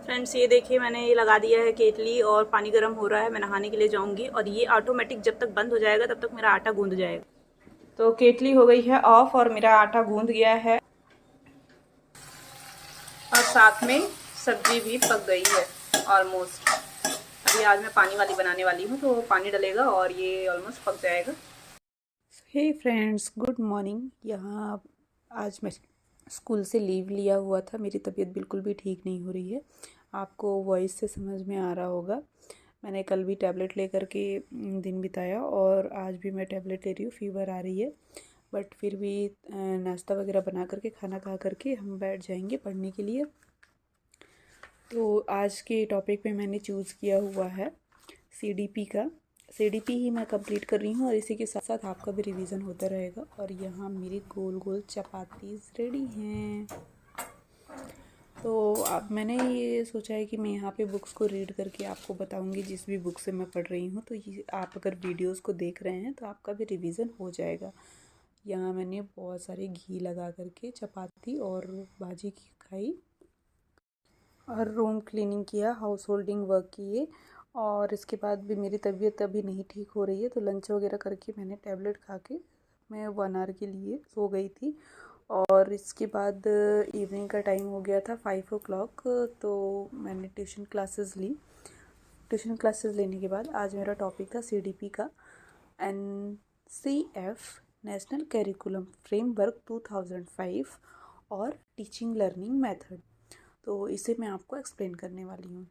Friends ये देखिए मैंने ये लगा दिया है केतली और पानी गर्म हो रहा है। मैं नहाने के लिए जाऊंगी और ये ऑटोमेटिक जब तक बंद हो जाएगा तब तक मेरा आटा गूंद जाएगा। तो केतली हो गई है ऑफ और मेरा आटा गूंद गया है और साथ में सब्जी भी पक गई है ऑलमोस्ट। अभी आज मैं पानी वाली बनाने वाली हूँ तो पानी डलेगा और ये ऑलमोस्ट पक जाएगा। Hey friends, good morning. यहाँ आज मैं स्कूल से लीव लिया हुआ था। मेरी तबीयत बिल्कुल भी ठीक नहीं हो रही है, आपको वॉइस से समझ में आ रहा होगा। मैंने कल भी टैबलेट लेकर के दिन बिताया और आज भी मैं टैबलेट ले रही हूँ। फीवर आ रही है बट फिर भी नाश्ता वगैरह बना करके खाना खा करके हम बैठ जाएंगे पढ़ने के लिए। तो आज के टॉपिक पे मैंने चूज़ किया हुआ है सीडीपी का। सीडीपी ही मैं कंप्लीट कर रही हूँ और इसी के साथ साथ आपका भी रिवीजन होता रहेगा। और यहाँ मेरी गोल गोल चपातीस रेडी हैं। तो अब मैंने ये सोचा है कि मैं यहाँ पे बुक्स को रीड करके आपको बताऊँगी, जिस भी बुक से मैं पढ़ रही हूँ। तो ये आप अगर वीडियोस को देख रहे हैं तो आपका भी रिवीजन हो जाएगा। यहाँ मैंने बहुत सारे घी लगा करके चपाती और भाजी की खाई और रूम क्लीनिंग किया, हाउस होल्डिंग वर्क किए। और इसके बाद भी मेरी तबीयत अभी नहीं ठीक हो रही है तो लंच वगैरह करके मैंने टैबलेट खा के मैं 1 आवर के लिए सो गई थी। और इसके बाद इवनिंग का टाइम हो गया था 5 o'clock, तो मैंने ट्यूशन क्लासेस ली। ट्यूशन क्लासेस लेने के बाद आज मेरा टॉपिक था सीडीपी का, एनसीएफ नेशनल करिकुलम फ्रेमवर्क 2005 और टीचिंग लर्निंग मेथड। तो इसे मैं आपको एक्सप्लेन करने वाली हूँ।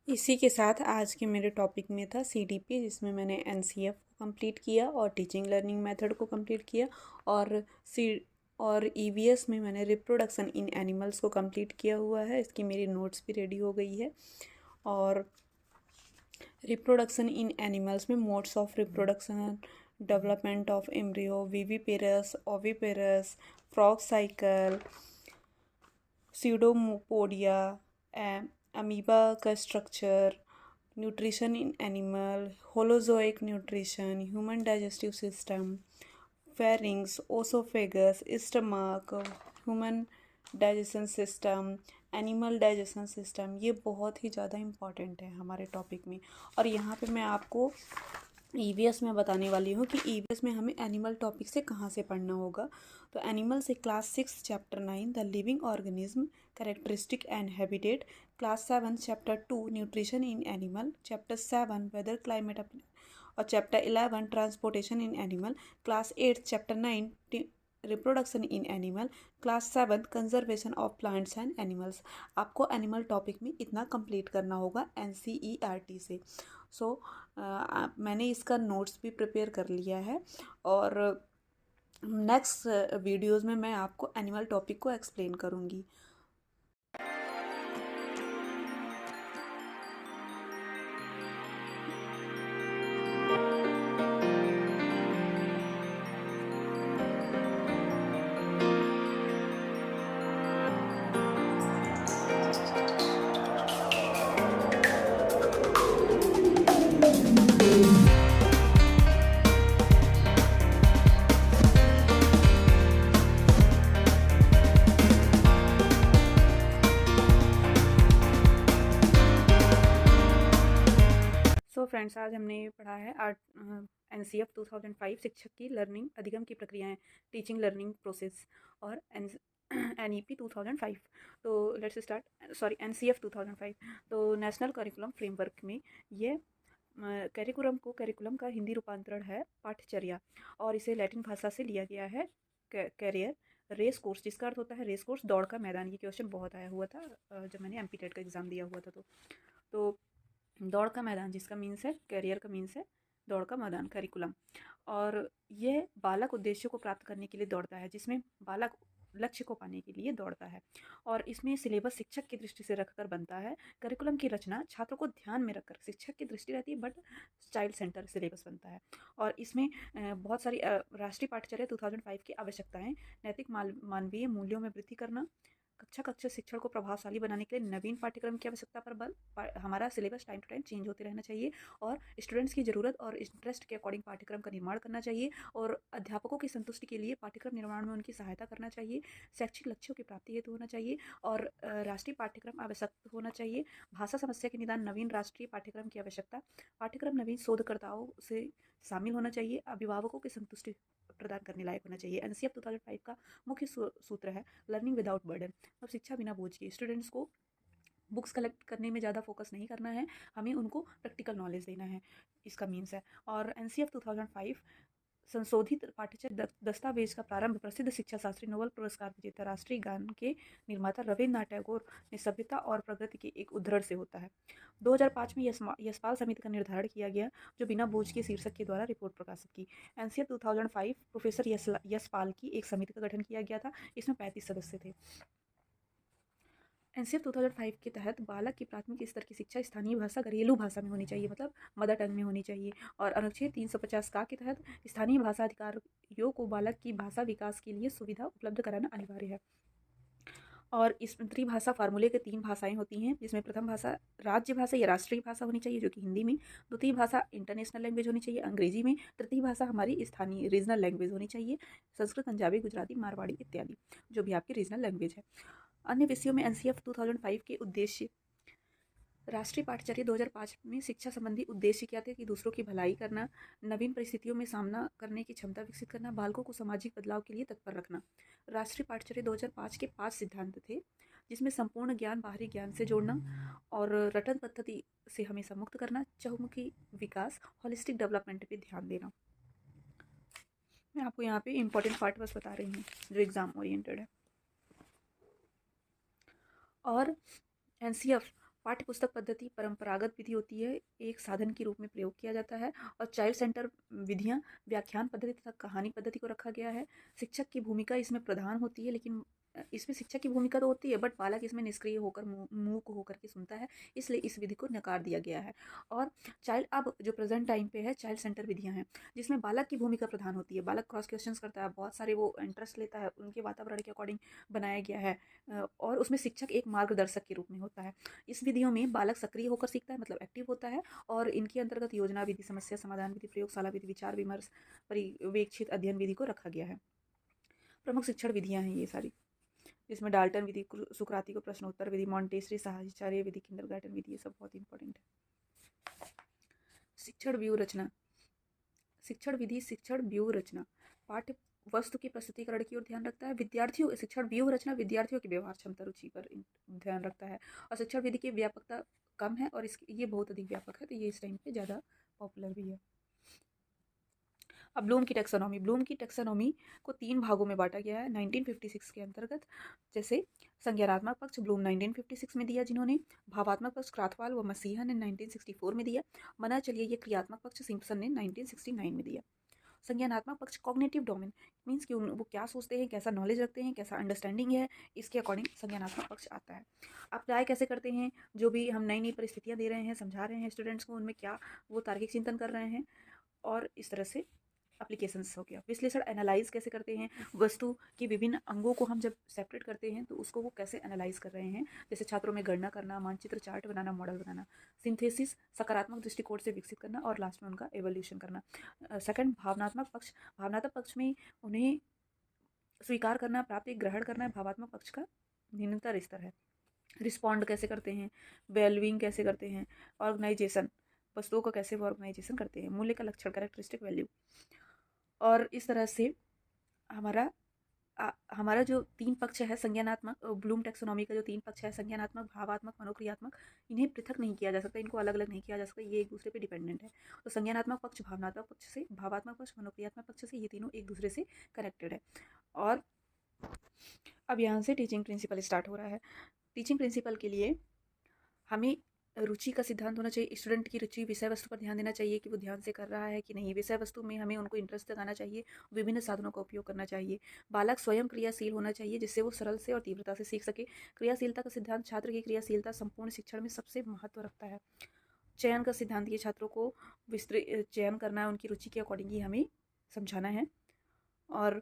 इसी के साथ आज के मेरे टॉपिक में था सीडीपी, जिसमें मैंने एनसीएफ को कंप्लीट किया और टीचिंग लर्निंग मेथड को कंप्लीट किया। और ईवीएस में मैंने रिप्रोडक्शन इन एनिमल्स को कंप्लीट किया हुआ है। इसकी मेरी नोट्स भी रेडी हो गई है। और रिप्रोडक्शन इन एनिमल्स में modes of reproduction, development of embryo, viviparous, oviparous, frog cycle, pseudopodia, amoeba का structure, nutrition in animal, holozoic nutrition, human digestive system, pharynx, oesophagus, stomach, human digestion system, animal digestion system, ये बहुत ही ज़्यादा important है हमारे topic में। और यहाँ पे मैं आपको ईवीएस में बताने वाली हूँ कि ईवीएस में हमें एनिमल टॉपिक से कहाँ से पढ़ना होगा। तो एनिमल से class 6 chapter 9 the living organism characteristic and habitat, class 7 chapter 2 nutrition in animal, chapter 7 weather climate और chapter 11 transportation in animal, class 8 chapter 9 reproduction in animal, class 7 conservation of plants and animals. आपको animal topic में इतना complete करना होगा NCERT से। सो मैंने इसका notes भी प्रिपेयर कर लिया है और नेक्स्ट वीडियोस में मैं आपको एनिमल टॉपिक को एक्सप्लेन करूँगी। फ्रेंड्स, आज हमने पढ़ा है एनसीएफ 2005 शिक्षक की लर्निंग अधिगम की प्रक्रियाएं, टीचिंग लर्निंग प्रोसेस, और एनईपी 2005। तो लेट्स स्टार्ट। Sorry, NCF 2005। तो नेशनल करिकुलम फ्रेमवर्क में ये करिकुलम का हिंदी रूपांतरण है पाठ्यचर्या, और इसे लैटिन भाषा से लिया गया है कैरियर रेस कोर्स, जिसका अर्थ होता है रेस कोर्स, दौड़ का मैदान। ये क्वेश्चन बहुत आया हुआ था जब मैंने एमपी टेट का एग्ज़ाम दिया हुआ था। तो दौड़ का मैदान, जिसका मीन्स है कैरियर का मीन्स है दौड़ का मैदान, करिकुलम। और यह बालक उद्देश्यों को प्राप्त करने के लिए दौड़ता है, जिसमें बालक लक्ष्य को पाने के लिए दौड़ता है। और इसमें सिलेबस शिक्षक की दृष्टि से रखकर बनता है। करिकुलम की रचना छात्रों को ध्यान में रखकर शिक्षक की दृष्टि रहती है, बट चाइल्ड सेंटर सिलेबस बनता है। और इसमें बहुत सारी राष्ट्रीय पाठ्यचर्या 2005 की आवश्यकताएं, नैतिक मानवीय मूल्यों में वृद्धि करना, कक्षा कक्षा शिक्षण को प्रभावशाली बनाने के लिए नवीन पाठ्यक्रम की आवश्यकता पर बल, हमारा syllabus time to time change होते रहना चाहिए और स्टूडेंट्स की ज़रूरत और इंटरेस्ट के अकॉर्डिंग पाठ्यक्रम का निर्माण करना चाहिए और अध्यापकों की संतुष्टि के लिए पाठ्यक्रम निर्माण में उनकी सहायता करना चाहिए, शैक्षिक लक्ष्यों की प्राप्ति हेतु होना चाहिए और राष्ट्रीय पाठ्यक्रम आवश्यक होना चाहिए। भाषा समस्या के निदान नवीन राष्ट्रीय पाठ्यक्रम की आवश्यकता, पाठ्यक्रम नवीन शोधकर्ताओं से शामिल होना चाहिए, अभिभावकों की संतुष्टि प्रदान करने लायक होना चाहिए। एनसीएफ 2005 का मुख्य सूत्र है लर्निंग विदाउट बर्डन। अब शिक्षा बिना बोझ के, स्टूडेंट्स को बुक्स कलेक्ट करने में ज़्यादा फोकस नहीं करना है, हमें उनको प्रैक्टिकल नॉलेज देना है, इसका मीन्स है। और एनसीएफ 2005 संशोधित पाठ्यचर्या दस्तावेज का प्रारंभ प्रसिद्ध शिक्षा शास्त्री, नोबेल पुरस्कार विजेता, राष्ट्रीय गान के निर्माता रविन्द्रनाथ टैगोर ने सभ्यता और प्रगति के एक उद्धरण से होता है। 2005 में यशपाल समिति का निर्धारण किया गया, जो बिना बोझ के शीर्षक के द्वारा रिपोर्ट प्रकाशित की। एनसीएफ 2005 प्रोफेसर यशपाल की एक समिति का गठन किया गया था, इसमें 35 सदस्य थे। एनसीएफ 2005 के तहत बालक की प्राथमिक स्तर की शिक्षा स्थानीय भाषा, घरेलू भाषा में होनी चाहिए, मतलब मदर टंग में होनी चाहिए। और अनुच्छेद 350 का के तहत स्थानीय भाषा अधिकारियों को बालक की भाषा विकास के लिए सुविधा उपलब्ध कराना अनिवार्य है। और इस त्रिभाषा फार्मूले के 3 भाषाएं होती हैं, जिसमें प्रथम भाषा राज्य भाषा या राष्ट्रीय भाषा होनी चाहिए, जो कि हिंदी में। द्वितीय भाषा इंटरनेशनल लैंग्वेज होनी चाहिए, अंग्रेजी में। तृतीय भाषा हमारी स्थानीय रीजनल लैंग्वेज होनी चाहिए, संस्कृत, पंजाबी, गुजराती, मारवाड़ी इत्यादि, जो भी आपकी रीजनल लैंग्वेज है। अन्य विषयों में एनसीएफ 2005 के उद्देश्य, राष्ट्रीय पाठ्यचर्या 2005 में शिक्षा संबंधी उद्देश्य क्या थे कि दूसरों की भलाई करना, नवीन परिस्थितियों में सामना करने की क्षमता विकसित करना, बालकों को सामाजिक बदलाव के लिए तत्पर रखना। राष्ट्रीय पाठ्यचर्या 2005 के 5 सिद्धांत थे, जिसमें संपूर्ण ज्ञान बाहरी ज्ञान से जोड़ना और रटन पद्धति से हमेशा मुक्त करना, चहुमुखी विकास, होलिस्टिक डेवलपमेंट पे ध्यान देना। मैं आपको यहाँ पे इंपॉर्टेंट पार्ट बस बता रही हूँ जो एग्जाम ओरिएंटेड है। और एनसीएफ पाठ्य पुस्तक पद्धति परंपरागत विधि होती है, एक साधन के रूप में प्रयोग किया जाता है। और चाइल्ड सेंटर विधियां व्याख्यान पद्धति तथा कहानी पद्धति को रखा गया है। शिक्षक की भूमिका इसमें प्रधान होती है, लेकिन इसमें शिक्षक की भूमिका तो होती है, बट बालक इसमें निष्क्रिय होकर मूक होकर के सुनता है, इसलिए इस विधि को नकार दिया गया है। और चाइल्ड, अब जो प्रेजेंट टाइम पे है, चाइल्ड सेंटर विधियां हैं, जिसमें बालक की भूमिका प्रधान होती है। बालक क्रॉस क्वेश्चंस करता है, बहुत सारे वो इंटरेस्ट लेता है, उनके वातावरण के अकॉर्डिंग बनाया गया है। और उसमें शिक्षक एक मार्गदर्शक के रूप में होता है। इस विधियों में बालक सक्रिय होकर सीखता है, मतलब एक्टिव होता है। और इनके अंतर्गत योजना विधि, समस्या समाधान विधि, प्रयोगशाला विधि, विचार विमर्श, पर्यवेक्षित अध्ययन विधि को रखा गया है। प्रमुख शिक्षण विधियां हैं ये सारी, जिसमें डाल्टन विधि, सुकराती प्रश्नोत्तर विधि, मॉन्टेसरी साहचर्य विधि, किंडरगार्टन विधि, ये सब बहुत इंपॉर्टेंट है। शिक्षण व्यूह रचना, शिक्षण विधि शिक्षण व्यूह रचना पाठ्य वस्तु की प्रस्तुतिकरण की ओर ध्यान रखता है। विद्यार्थियों, शिक्षण व्यूह रचना विद्यार्थियों की व्यवहार क्षमता रुचि पर ध्यान रखता है। और शिक्षण विधि की व्यापकता कम है और इसकी ये बहुत अधिक व्यापक है, तो ये इस टाइम पे ज़्यादा पॉपुलर भी है। अब ब्लूम की टैक्सोनॉमी, ब्लूम की टैक्सोनॉमी को 3 भागों में बांटा गया है 1956 के अंतर्गत। जैसे संज्ञानात्मक पक्ष ब्लूम 1956 में दिया जिन्होंने, भावात्मक पक्ष क्राथवाल व मसीहा ने 1964 में दिया, मना चलिए ये क्रियात्मक पक्ष सिम्पसन ने 1969 में दिया। संज्ञानात्मक पक्ष कॉग्निटिव डोमेन मीन्स कि वो क्या सोचते हैं, कैसा नॉलेज रखते हैं, कैसा अंडरस्टैंडिंग है, इसके अकॉर्डिंग संज्ञानात्मक पक्ष आता है। अप्लाई कैसे करते हैं, जो भी हम नई नई परिस्थितियाँ दे रहे हैं, समझा रहे हैं स्टूडेंट्स को, उनमें क्या वो तार्किक चिंतन कर रहे हैं, और इस तरह से एप्लीकेशंस हो गया। विश्लेषण, एनालाइज कैसे करते हैं, वस्तु के विभिन्न अंगों को हम जब सेपरेट करते हैं तो उसको वो कैसे एनालाइज कर रहे हैं, जैसे छात्रों में गणना करना, मानचित्र, चार्ट बनाना, मॉडल बनाना। सिंथेसिस, सकारात्मक दृष्टिकोण से विकसित करना, और लास्ट में उनका एवोल्यूशन करना। सेकंड, भावनात्मक पक्ष, भावनात्मक पक्ष में उन्हें स्वीकार करना, प्राप्ति ग्रहण करना भावात्मक पक्ष का निम्नतर स्तर है। रिस्पॉन्ड कैसे करते हैं, वैल्यूइंग कैसे करते हैं, ऑर्गेनाइजेशन, वस्तुओं को कैसे वो ऑर्गेनाइजेशन करते हैं, मूल्य का लक्षण, कैरेक्टरिस्टिक वैल्यू। और इस तरह से हमारा जो 3 पक्ष है संज्ञानात्मक, ब्लूम टैक्सोनॉमी का जो 3 पक्ष है, संज्ञानात्मक, भावात्मक, मनोक्रियात्मक, इन्हें पृथक नहीं किया जा सकता, इनको अलग अलग नहीं किया जा सकता, ये एक दूसरे पे डिपेंडेंट है। तो संज्ञानात्मक पक्ष भावनात्मक पक्ष से, भावात्मक पक्ष मनोक्रियात्मक पक्ष से, ये तीनों एक दूसरे से कनेक्टेड है। और अब यहाँ से टीचिंग प्रिंसिपल स्टार्ट हो रहा है। टीचिंग प्रिंसिपल के लिए हमें रुचि का सिद्धांत होना चाहिए। स्टूडेंट की रुचि विषय वस्तु पर ध्यान देना चाहिए कि वो ध्यान से कर रहा है कि नहीं। विषय वस्तु में हमें उनको इंटरेस्ट दिखाना चाहिए। विभिन्न साधनों का उपयोग करना चाहिए। बालक स्वयं क्रियाशील होना चाहिए जिससे वो सरल से और तीव्रता से सीख सके। क्रियाशीलता का सिद्धांत छात्र की क्रियाशीलता संपूर्ण शिक्षण में सबसे महत्व रखता है। चयन का सिद्धांत ये छात्रों को विस्तृत चयन करना है, उनकी रुचि के अकॉर्डिंग ही हमें समझाना है। और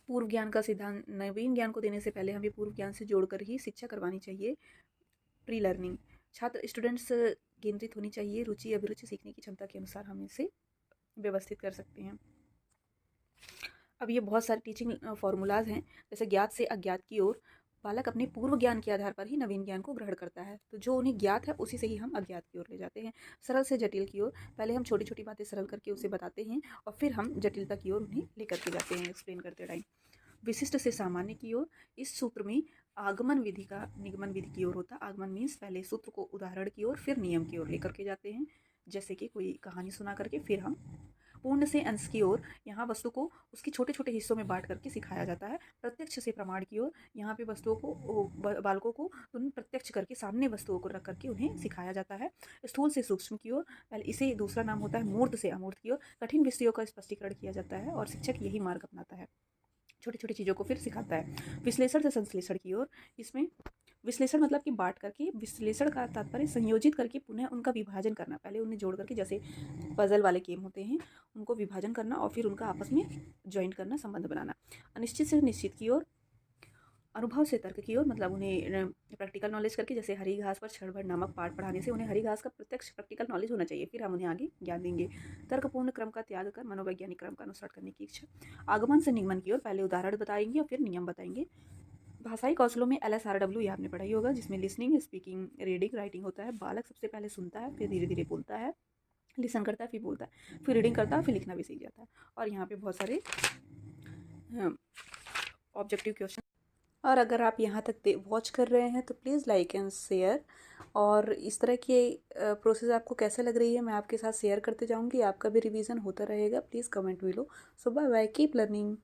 पूर्व ज्ञान का सिद्धांत, नवीन ज्ञान को देने से पहले हमें पूर्व ज्ञान से जोड़कर ही शिक्षा करवानी चाहिए। प्री लर्निंग, छात्र स्टूडेंट्स केंद्रित होनी चाहिए। रुचि अभिरुचि सीखने की क्षमता के अनुसार हम इसे व्यवस्थित कर सकते हैं। अब ये बहुत सारे टीचिंग फॉर्मूलाज हैं, जैसे ज्ञात से अज्ञात की ओर। बालक अपने पूर्व ज्ञान के आधार पर ही नवीन ज्ञान को ग्रहण करता है, तो जो उन्हें ज्ञात है उसी से ही हम अज्ञात की ओर ले जाते हैं। सरल से जटिल की ओर, पहले हम छोटी छोटी बातें सरल करके उसे बताते हैं और फिर हम जटिलता की ओर उन्हें लेकर के जाते हैं एक्सप्लेन करते टाइम। विशिष्ट से सामान्य की ओर, इस सूत्र में आगमन विधि का निगमन विधि की ओर होता है। आगमन मीन्स पहले सूत्र को उदाहरण की ओर फिर नियम की ओर लेकर के जाते हैं, जैसे कि कोई कहानी सुना करके फिर हम पूर्ण से अंश की ओर, यहाँ वस्तु को उसके छोटे छोटे हिस्सों में बांट करके सिखाया जाता है। प्रत्यक्ष से प्रमाण की ओर, यहाँ पे वस्तुओं को बालकों को प्रत्यक्ष करके सामने वस्तुओं को रख करके उन्हें सिखाया जाता है। स्थूल से सूक्ष्म की ओर, पहले इसे दूसरा नाम होता है मूर्त से अमूर्त की ओर। कठिन विषयों का स्पष्टीकरण किया जाता है और शिक्षक यही मार्ग अपनाता है, छोटी छोटी चीज़ों को फिर सिखाता है। विश्लेषण से संश्लेषण की ओर, इसमें विश्लेषण मतलब कि बांट करके, विश्लेषण का तात्पर्य संयोजित करके पुनः उनका विभाजन करना। पहले उन्हें जोड़ करके, जैसे पजल वाले गेम होते हैं, उनको विभाजन करना और फिर उनका आपस में ज्वाइंट करना, संबंध बनाना। अनिश्चित से निश्चित की ओर, अनुभव से तर्क की ओर, मतलब उन्हें प्रैक्टिकल नॉलेज करके, जैसे हरी घास पर क्षण भर नामक पाठ पढ़ाने से उन्हें हरी घास का प्रत्यक्ष प्रैक्टिकल नॉलेज होना चाहिए, फिर हम उन्हें आगे ज्ञान देंगे। तर्कपूर्ण क्रम का त्याग कर मनोवैज्ञानिक क्रम का अनुसरण करने की इच्छा। आगमन से निगमन की ओर, पहले उदाहरण बताएंगे और फिर नियम बताएंगे। भाषाई कौशलों में LSRW ये आपने पढ़ा ही होगा, जिसमें लिसनिंग, स्पीकिंग, रीडिंग, राइटिंग होता है। बालक सबसे पहले सुनता है, फिर धीरे धीरे बोलता है, लिसन करता है, फिर बोलता है, फिर रीडिंग करता है, फिर लिखना भी सीख जाता है। और यहाँ पे बहुत सारे ऑब्जेक्टिव क्वेश्चन। और अगर आप यहाँ तक वॉच कर रहे हैं तो प्लीज़ लाइक एंड शेयर। और इस तरह की प्रोसेस आपको कैसे लग रही है, मैं आपके साथ शेयर करते जाऊँगी, आपका भी रिवीजन होता रहेगा। Please comment below. So bye bye, keep learning.